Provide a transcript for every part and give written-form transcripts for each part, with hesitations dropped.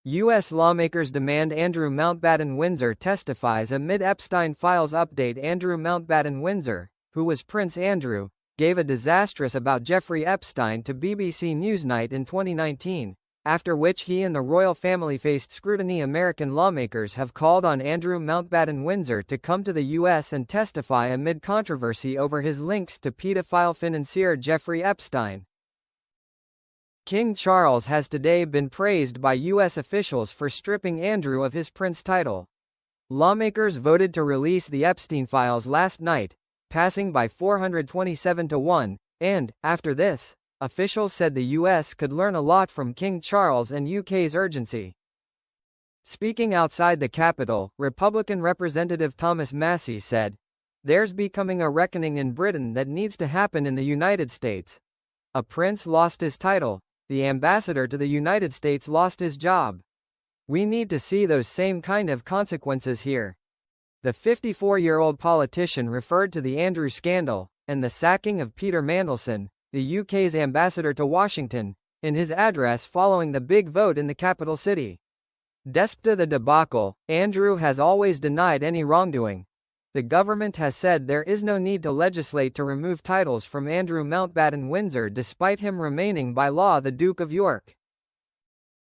U.S. lawmakers demand Andrew Mountbatten Windsor testifies amid Epstein files update. Andrew Mountbatten Windsor, who was Prince Andrew, gave a disastrous about Jeffrey Epstein to BBC Newsnight in 2019, after which he and the royal family faced scrutiny. American lawmakers have called on Andrew Mountbatten Windsor to come to the U.S. and testify amid controversy over his links to pedophile financier Jeffrey Epstein. King Charles has today been praised by U.S. officials for stripping Andrew of his prince title. Lawmakers voted to release the Epstein files last night, passing by 427 to 1, and, after this, officials said the U.S. could learn a lot from King Charles and UK's urgency. Speaking outside the Capitol, Republican Representative Thomas Massey said, "There's becoming a reckoning in Britain that needs to happen in the United States. A prince lost his title. The ambassador to the United States lost his job. We need to see those same kind of consequences here." The 54-year-old politician referred to the Andrew scandal, and the sacking of Peter Mandelson, the UK's ambassador to Washington, in his address following the big vote in the capital city. Despite the debacle, Andrew has always denied any wrongdoing. The government has said there is no need to legislate to remove titles from Andrew Mountbatten Windsor despite him remaining by law the Duke of York.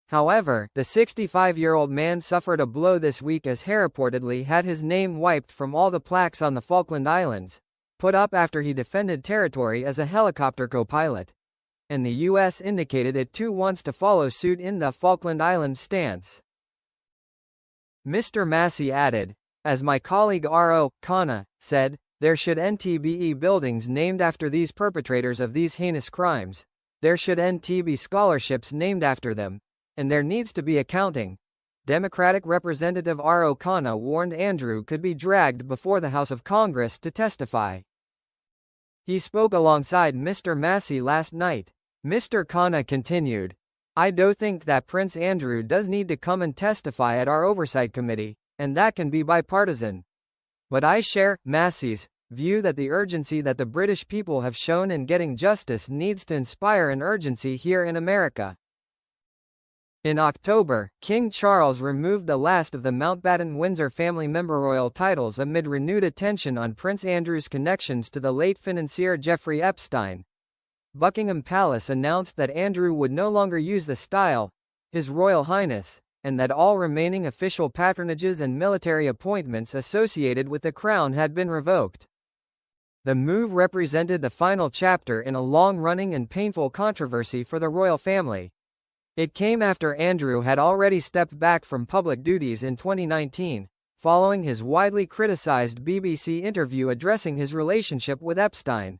However, the 65-year-old man suffered a blow this week as he reportedly had his name wiped from all the plaques on the Falkland Islands, put up after he defended territory as a helicopter co-pilot. And the U.S. indicated it too wants to follow suit in the Falkland Islands stance. Mr. Massey added, "As my colleague R.O. Khanna said, there should not be buildings named after these perpetrators of these heinous crimes. There should not be scholarships named after them. And there needs to be accounting." Democratic Representative R.O. Khanna warned Andrew could be dragged before the House of Congress to testify. He spoke alongside Mr. Massey last night. Mr. Khanna continued, "I do think that Prince Andrew does need to come and testify at our Oversight Committee, and that can be bipartisan. But I share Massey's view that the urgency that the British people have shown in getting justice needs to inspire an urgency here in America." In October, King Charles removed the last of the Mountbatten Windsor family member royal titles amid renewed attention on Prince Andrew's connections to the late financier Jeffrey Epstein. Buckingham Palace announced that Andrew would no longer use the style, His Royal Highness, and that all remaining official patronages and military appointments associated with the crown had been revoked. The move represented the final chapter in a long-running and painful controversy for the royal family. It came after Andrew had already stepped back from public duties in 2019, following his widely criticized BBC interview addressing his relationship with Epstein.